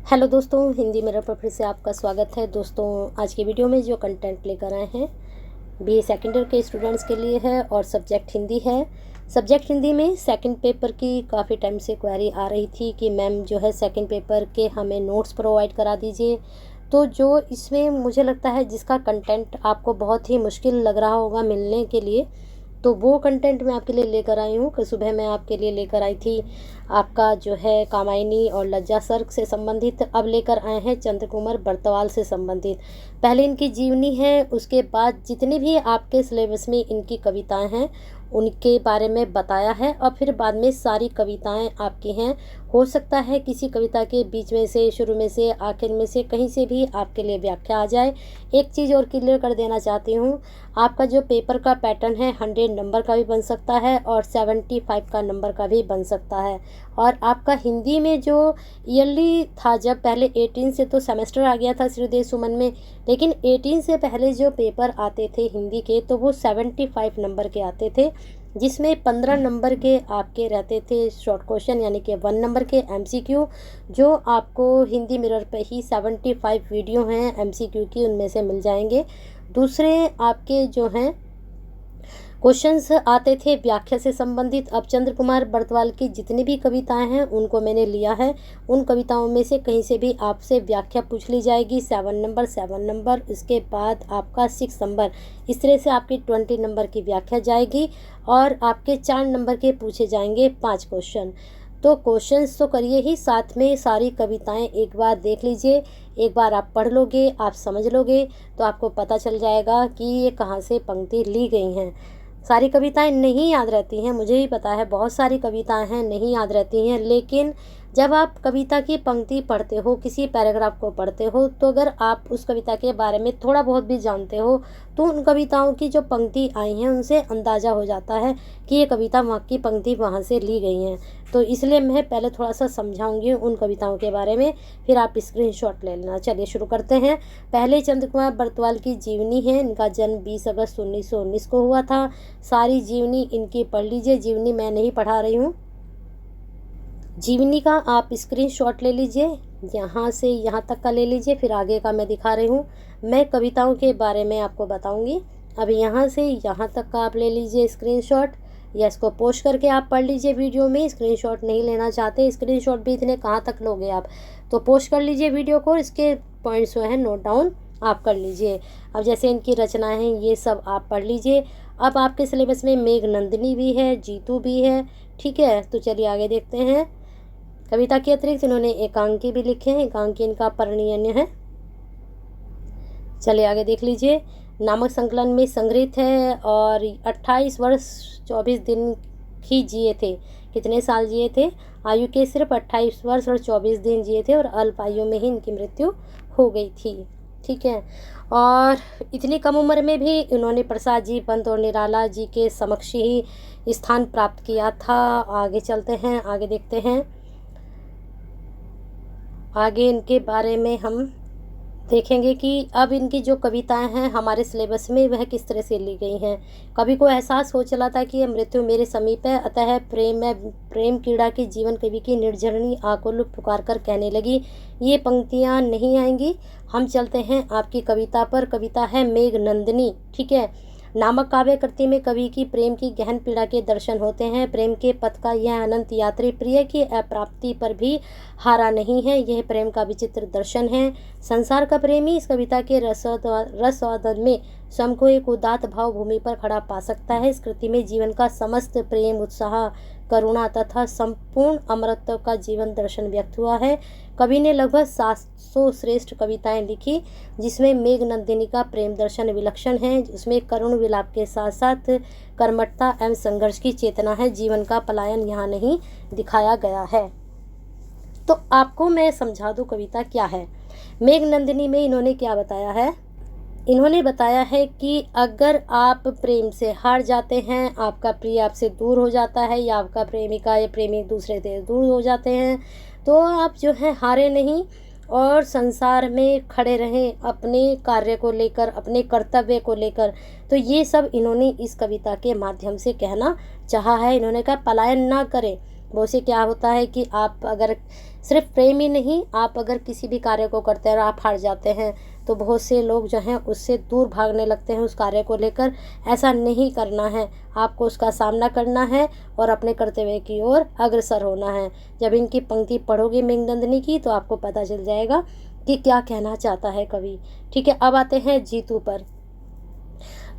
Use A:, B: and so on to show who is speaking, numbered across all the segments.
A: Hello दोस्तों, Hindi mirror पर फिर से आपका स्वागत है। दोस्तों, आज की वीडियो में जो कंटेंट लेकर आए हैं बीए सेकेंड ईयर के स्टूडेंट्स के लिए है और सब्जेक्ट हिंदी है। सब्जेक्ट हिंदी में सेकंड पेपर की काफ़ी टाइम से क्वेरी आ रही थी कि मैम जो है सेकंड पेपर के हमें नोट्स प्रोवाइड करा दीजिए। तो जो इसमें मुझे लगता है जिसका कंटेंट आपको बहुत ही मुश्किल लग रहा होगा मिलने के लिए, तो वो कंटेंट मैं आपके लिए लेकर आई हूँ। कि सुबह मैं आपके लिए लेकर आई थी आपका जो है कामायनी और लज्जा सर्ग से संबंधित, अब लेकर आए हैं चंद्र कुमार बर्तवाल से संबंधित। पहले इनकी जीवनी है, उसके बाद जितनी भी आपके सिलेबस में इनकी कविताएं हैं उनके बारे में बताया है, और फिर बाद में सारी कविताएं आपकी हैं। हो सकता है किसी कविता के बीच में से, शुरू में से, आखिर में से, कहीं से भी आपके लिए व्याख्या आ जाए। एक चीज़ और क्लियर कर देना चाहती हूँ, आपका जो पेपर का पैटर्न है 100 नंबर का भी बन सकता है और 75 का नंबर का भी बन सकता है। और आपका हिंदी में जो ईयरली था, जब पहले 18 से तो सेमेस्टर आ गया था श्रीदेव सुमन में, लेकिन 18 से पहले जो पेपर आते थे हिंदी के तो वो 75 नंबर के आते थे, जिसमें 15 नंबर के आपके रहते थे शॉर्ट क्वेश्चन, यानी कि 1 नंबर के एमसीक्यू, जो आपको हिंदी मिरर पे ही 75 वीडियो हैं एमसीक्यू की, उनमें से मिल जाएंगे। दूसरे आपके जो हैं क्वेश्चंस आते थे व्याख्या से संबंधित। अब चंद्र कुमार बर्तवाल की जितनी भी कविताएं हैं उनको मैंने लिया है, उन कविताओं में से कहीं से भी आपसे व्याख्या पूछ ली जाएगी। 7 नंबर, इसके बाद आपका 6 नंबर, इस तरह से आपकी 20 नंबर की व्याख्या जाएगी और आपके 4 नंबर के पूछे जाएंगे 5 क्वेश्चन। तो क्वेश्चंस तो करिए ही, साथ में सारी कविताएं एक बार देख लीजिए। एक बार आप पढ़ लोगे, आप समझ लोगे, तो आपको पता चल जाएगा कि ये कहाँ से पंक्ति ली गई हैं। सारी कविताएं नहीं याद रहती हैं, मुझे भी पता है, बहुत सारी कविताएं हैं नहीं याद रहती हैं, लेकिन जब आप कविता की पंक्ति पढ़ते हो, किसी पैराग्राफ को पढ़ते हो, तो अगर आप उस कविता के बारे में थोड़ा बहुत भी जानते हो तो उन कविताओं की जो पंक्ति आई हैं उनसे अंदाज़ा हो जाता है कि ये कविता वहाँ की पंक्ति वहाँ से ली गई हैं। तो इसलिए मैं पहले थोड़ा सा समझाऊंगी उन कविताओं के बारे में, फिर आप स्क्रीनशॉट ले लेना। चलिए शुरू करते हैं। पहले चंद्र कुमार बर्तवाल की जीवनी है। इनका जन्म 20 अगस्त 1919 को हुआ था। सारी जीवनी इनकी पढ़ लीजिए। जीवनी मैं नहीं पढ़ा रही हूँ, जीवनी का आप स्क्रीनशॉट ले लीजिए, यहाँ से यहाँ तक का ले लीजिए, फिर आगे का मैं दिखा रही हूँ। मैं कविताओं के बारे में आपको बताऊँगी। अब यहाँ से यहाँ तक का आप ले लीजिए स्क्रीनशॉट, या इसको पोस्ट करके आप पढ़ लीजिए वीडियो में। स्क्रीनशॉट नहीं लेना चाहते, स्क्रीनशॉट भी इतने कहाँ तक लोगे आप, तो पोस्ट कर लीजिए वीडियो को, इसके पॉइंट्स जो हैं नोट डाउन आप कर लीजिए। अब जैसे इनकी रचनाएं हैं ये सब आप पढ़ लीजिए। अब आपके सिलेबस में मेघनंदिनी भी है, जीतू भी है, ठीक है। तो चलिए आगे देखते हैं। कविता के अतिरिक्त इन्होंने एकांकी भी लिखे हैं, एकांकी इनका परिणय है। चलिए आगे देख लीजिए। नामक संकलन में संग्रहित है और 28 वर्ष 24 दिन ही जिए थे। कितने साल जिए थे? आयु के सिर्फ 28 वर्ष और 24 दिन जिए थे और अल्प आयु में ही इनकी मृत्यु हो गई थी, ठीक है। और इतनी कम उम्र में भी इन्होंने प्रसाद जी, पंत और निराला जी के समक्ष ही स्थान प्राप्त किया था। आगे चलते हैं, आगे देखते हैं। आगे इनके बारे में हम देखेंगे कि अब इनकी जो कविताएं हैं हमारे सिलेबस में वह किस तरह से ली गई हैं। कवि को एहसास हो चला था कि यह मृत्यु मेरे समीप है, अतः प्रेम कीड़ा की जीवन कवि की निर्झरणी आकुल पुकार कर कहने लगी। ये पंक्तियां नहीं आएंगी, हम चलते हैं आपकी कविता पर। कविता है मेघनंदिनी, ठीक है। नामक काव्य कृति में कवि की प्रेम की गहन पीड़ा के दर्शन होते हैं। प्रेम के पथ का यह अनंत यात्री प्रिय की अप्राप्ति पर भी हारा नहीं है, यह प्रेम का विचित्र दर्शन है। संसार का प्रेमी इस कविता के रसवादन में स्वयं को एक उदात्त भाव भूमि पर खड़ा पा सकता है। इस कृति में जीवन का समस्त प्रेम, उत्साह, करुणा तथा संपूर्ण अमरत्व का जीवन दर्शन व्यक्त हुआ है। कवि ने लगभग 700 श्रेष्ठ कविताएं लिखी, जिसमें मेघनंदिनी का प्रेम दर्शन विलक्षण है। उसमें करुण विलाप के साथ साथ कर्मठता एवं संघर्ष की चेतना है। जीवन का पलायन यहाँ नहीं दिखाया गया है। तो आपको मैं समझा दूँ कविता क्या है। मेघनंदिनी में इन्होंने क्या बताया है? इन्होंने बताया है कि अगर आप प्रेम से हार जाते हैं, आपका प्रिय आपसे दूर हो जाता है, या आपका प्रेमिका या प्रेमी एक दूसरे से दूर हो जाते हैं, तो आप जो है हारे नहीं और संसार में खड़े रहें अपने कार्य को लेकर, अपने कर्तव्य को लेकर। तो ये सब इन्होंने इस कविता के माध्यम से कहना चाहा है। इन्होंने कहा पलायन ना करें, बहुत से क्या होता है कि आप अगर सिर्फ प्रेम ही नहीं, आप अगर किसी भी कार्य को करते हैं और आप हार जाते हैं तो बहुत से लोग जो हैं उससे दूर भागने लगते हैं उस कार्य को लेकर। ऐसा नहीं करना है, आपको उसका सामना करना है और अपने कर्तव्य की ओर अग्रसर होना है। जब इनकी पंक्ति पढ़ोगे मेघनंदिनी की तो आपको पता चल जाएगा कि क्या कहना चाहता है कवि। ठीक है, अब आते हैं जीतू पर।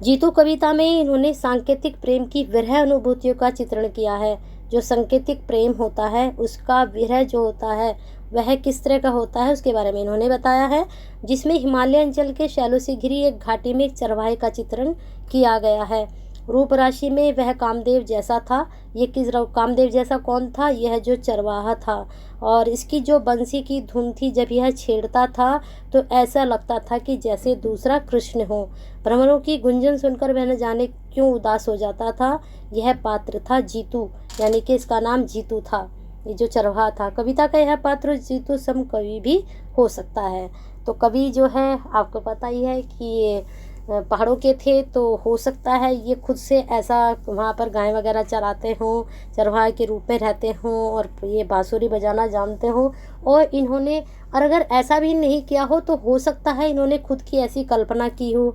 A: जीतू कविता में इन्होंने सांकेतिक प्रेम की विरह अनुभूतियों का चित्रण किया है। जो सांकेतिक प्रेम होता है उसका विरह जो होता है वह किस तरह का होता है उसके बारे में इन्होंने बताया है, जिसमें हिमालय अंचल के शैलों से घिरी एक घाटी में एक चरवाहे का चित्रण किया गया है। रूप राशि में वह कामदेव जैसा था। ये किस कामदेव जैसा कौन था? यह जो चरवाहा था। और इसकी जो बंसी की धुन थी, जब यह छेड़ता था तो ऐसा लगता था कि जैसे दूसरा कृष्ण हो। भ्रमरों की गुंजन सुनकर वह न जाने क्यों उदास हो जाता था। यह पात्र था जीतू, यानी कि इसका नाम जीतू था, ये जो चरवाहा था। कविता का यह पात्र जीतू सम कवि भी हो सकता है। तो कवि जो है आपको पता ही है कि ये पहाड़ों के थे, तो हो सकता है ये खुद से ऐसा वहाँ पर गाय वगैरह चराते हों, चरवाहे के रूप में रहते हों और ये बांसुरी बजाना जानते हों। और इन्होंने, और अगर ऐसा भी नहीं किया हो तो हो सकता है इन्होंने खुद की ऐसी कल्पना की हो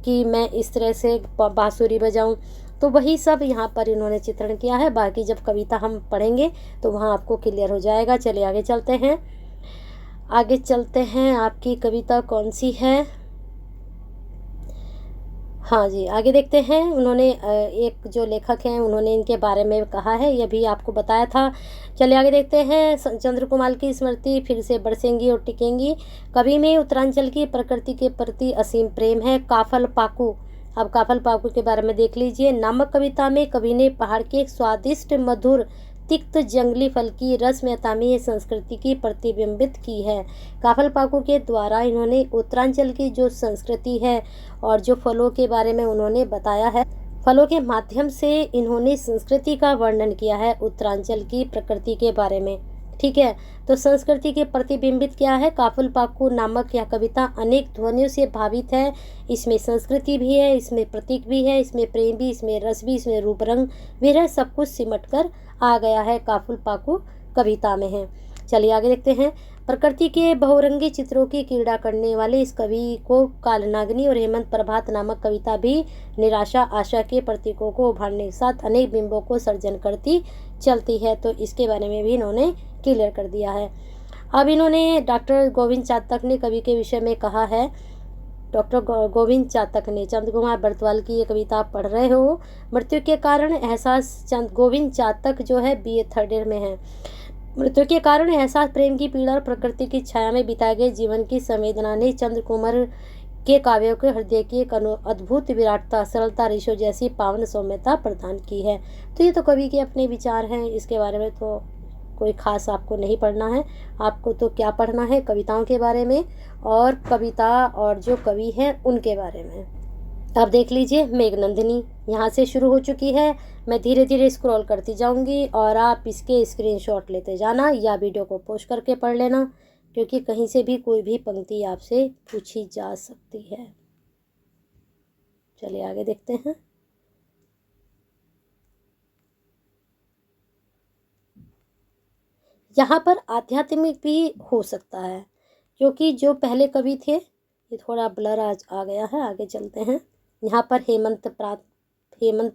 A: कि मैं इस तरह से बांसुरी बजाऊं। तो वही सब यहाँ पर इन्होंने चित्रण किया है। बाकी जब कविता हम पढ़ेंगे तो वहाँ आपको क्लियर हो जाएगा। चलिए आगे चलते हैं। आगे चलते हैं, आपकी कविता कौन सी है? हाँ जी, आगे देखते हैं। उन्होंने एक जो लेखक हैं उन्होंने इनके बारे में कहा है, यह भी आपको बताया था। चलिए आगे देखते हैं। चंद्रकुमार की स्मृति फिर से बरसेंगी और टिकेंगी। कवि में उत्तरांचल की प्रकृति के प्रति असीम प्रेम है। काफल पाकू, अब काफल पाकू के बारे में देख लीजिए। नामक कविता में कवि ने पहाड़ के एक स्वादिष्ट मधुर तिक्त जंगली फल की रसमयता में संस्कृति की प्रतिबिंबित की है। काफल पाकू के द्वारा इन्होंने उत्तरांचल की जो संस्कृति है और जो फलों के बारे में उन्होंने बताया है, फलों के माध्यम से इन्होंने संस्कृति का वर्णन किया है उत्तरांचल की प्रकृति के बारे में। ठीक है, तो संस्कृति के प्रतिबिंबित क्या है? काफल पाकू नामक यह कविता अनेक ध्वनियों से भावित है। इसमें संस्कृति भी है, इसमें प्रतीक भी है, इसमें प्रेम भी, इसमें रस भी, इसमें रूप रंग विरह सब कुछ सिमट कर आ गया है, काफल पाकू कविता में है। चलिए आगे देखते हैं। प्रकृति के बहुरंगी चित्रों की क्रीड़ा करने वाले इस कवि को कालनागिनी और हेमंत प्रभात नामक कविता भी निराशा आशा के प्रतीकों को उभारने के साथ अनेक बिंबों को सर्जन करती चलती है। तो इसके बारे में भी इन्होंने क्लियर कर दिया है। अब इन्होंने डॉक्टर गोविंद चातक ने कवि के विषय में कहा है। डॉक्टर गोविंद चातक ने, चंद्रकुमार बरतवाल की ये कविता आप पढ़ रहे हो। मृत्यु के कारण एहसास, गोविंद चातक जो है BA थर्ड ईयर में है। मृत्यु के कारण एहसास, प्रेम की पीड़ा और प्रकृति की छाया में बिताए गए जीवन की संवेदना ने चंद्रकुमार के काव्यों के हृदय की एक अद्भुत विराटता, सरलता, ऋषियों जैसी पावन सौम्यता प्रदान की है। तो ये तो कवि के अपने विचार हैं, इसके बारे में तो कोई खास आपको नहीं पढ़ना है। आपको तो क्या पढ़ना है? कविताओं के बारे में और कविता और जो कवि हैं उनके बारे में। अब देख लीजिए मेघनंदिनी यहाँ से शुरू हो चुकी है। मैं धीरे धीरे स्क्रॉल करती जाऊंगी और आप इसके स्क्रीनशॉट लेते जाना या वीडियो को पोस्ट करके पढ़ लेना, क्योंकि कहीं से भी कोई भी पंक्ति आपसे पूछी जा सकती है। चलिए आगे देखते हैं। यहाँ पर आध्यात्मिक भी हो सकता है, क्योंकि जो पहले कवि थे, ये थोड़ा ब्लर आज आ गया है। आगे चलते हैं। यहाँ पर हेमंत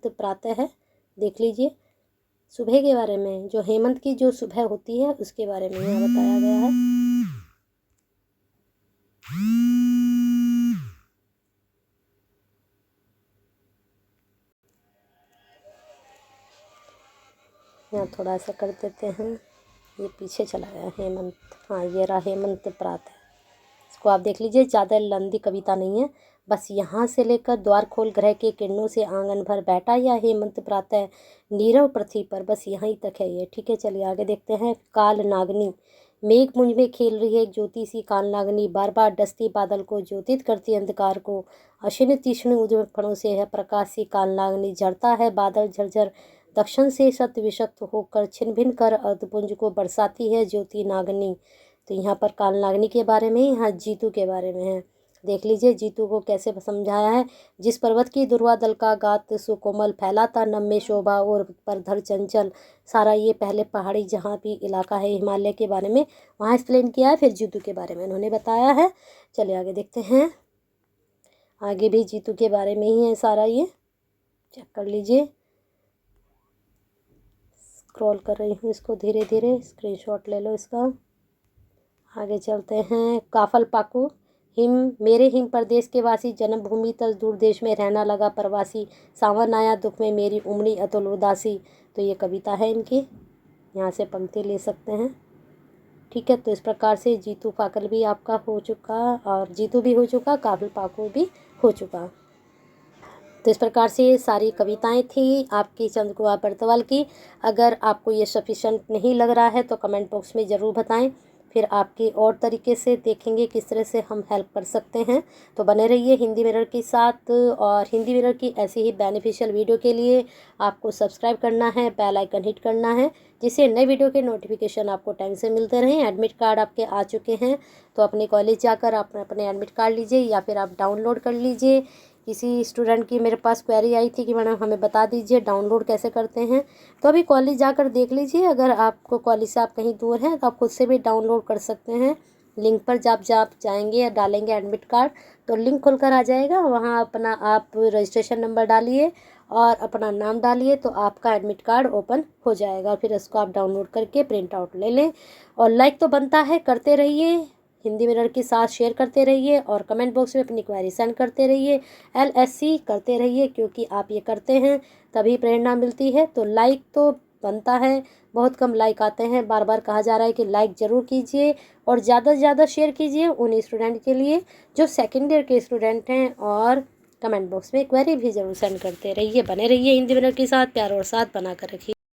A: प्रातः है, देख लीजिए। सुबह के बारे में, जो हेमंत की जो सुबह होती है उसके बारे में यहाँ बताया गया है। यहाँ थोड़ा सा कर देते हैं, ये पीछे चला गया हेमंत। हाँ, ये रहा हेमंत प्रातः। इसको आप देख लीजिए, ज़्यादा लंबी कविता नहीं है। बस यहाँ से लेकर द्वार खोल ग्रह के किरणों से आंगन भर बैठा या हेमंत प्रातः नीरव पृथ्वी पर, बस यहीं तक है ये। ठीक है, चलिए आगे देखते हैं। काल नागनी, मेघ मुंज में खेल रही है एक ज्योति सी काल नागनी, बार बार डसती बादल को, ज्योतित करती अंधकार को, अश्विन तीक्ष्ण उज्ज्वल फणों से है प्रकाश सी काल नागनी, झरता है बादल झरझर, दक्षिण से सत विषक्त होकर छिन्न भिन्न कर अर्धपुंज को बरसाती है ज्योति नागनी। तो यहाँ पर काल नागनी के बारे में, यहाँ जीतू के बारे में है। देख लीजिए जीतू को कैसे समझाया है। जिस पर्वत की दुर्वा दल का गात सुकोमल फैलाता नम्य शोभा और परधर चंचल। सारा ये पहले पहाड़ी जहाँ भी इलाका है हिमालय के बारे में वहाँ एक्सप्लेन किया है, फिर जीतू के बारे में उन्होंने बताया है। चलिए आगे देखते हैं। आगे भी जीतू के बारे में ही है सारा, ये चेक कर लीजिए। स्क्रॉल कर रही हूँ इसको धीरे धीरे, स्क्रीनशॉट ले लो इसका। आगे चलते हैं। काफल पाकू हिम मेरे हिम प्रदेश के वासी, जन्मभूमि तज दूर देश में रहना लगा प्रवासी। सावन आया दुख में मेरी उमड़ी अतुल उदासी। तो ये कविता है इनकी, यहाँ से पंक्ति ले सकते हैं। ठीक है, तो इस प्रकार से जीतू पाकल भी आपका हो चुका और जीतू भी हो चुका, काफल पाकू भी हो चुका। तो इस प्रकार से सारी कविताएं थी आपकी चंद्रकुमार बरतवाल की। अगर आपको ये सफिशेंट नहीं लग रहा है तो कमेंट बॉक्स में ज़रूर बताएं, फिर आपकी और तरीके से देखेंगे किस तरह से हम हेल्प कर सकते हैं। तो बने रहिए हिंदी मिरर के साथ, और हिंदी मिरर की ऐसी ही बेनिफिशियल वीडियो के लिए आपको सब्सक्राइब करना है, बेल आइकन हिट करना है, जिससे नए वीडियो के नोटिफिकेशन आपको टाइम से मिलते रहें। एडमिट कार्ड आपके आ चुके हैं, तो अपने कॉलेज जाकर आप अपने एडमिट कार्ड लीजिए या फिर आप डाउनलोड कर लीजिए। किसी स्टूडेंट की मेरे पास क्वेरी आई थी कि मैडम हमें बता दीजिए डाउनलोड कैसे करते हैं, तो अभी कॉलेज जाकर देख लीजिए। अगर आपको कॉलेज से आप कहीं दूर हैं तो आप खुद से भी डाउनलोड कर सकते हैं। लिंक पर जब जाएंगे या डालेंगे एडमिट कार्ड तो लिंक खुलकर आ जाएगा, वहाँ अपना आप रजिस्ट्रेशन नंबर डालिए और अपना नाम डालिए तो आपका एडमिट कार्ड ओपन हो जाएगा। फिर इसको आप डाउनलोड करके प्रिंट आउट ले लें। और लाइक तो बनता है, करते रहिए, हिंदी मिरर के साथ शेयर करते रहिए और कमेंट बॉक्स में अपनी क्वेरी सेंड करते रहिए। LSC करते रहिए, क्योंकि आप ये करते हैं तभी प्रेरणा मिलती है। तो लाइक तो बनता है, बहुत कम लाइक आते हैं, बार बार कहा जा रहा है कि लाइक ज़रूर कीजिए और ज़्यादा से ज़्यादा शेयर कीजिए उन स्टूडेंट के लिए जो सेकेंड ईयर के स्टूडेंट हैं। और कमेंट बॉक्स में क्वेरी भी ज़रूर सेंड करते रहिए। बने रहिए हिंदी मिरर के साथ, प्यार और साथ बना कर रखिए।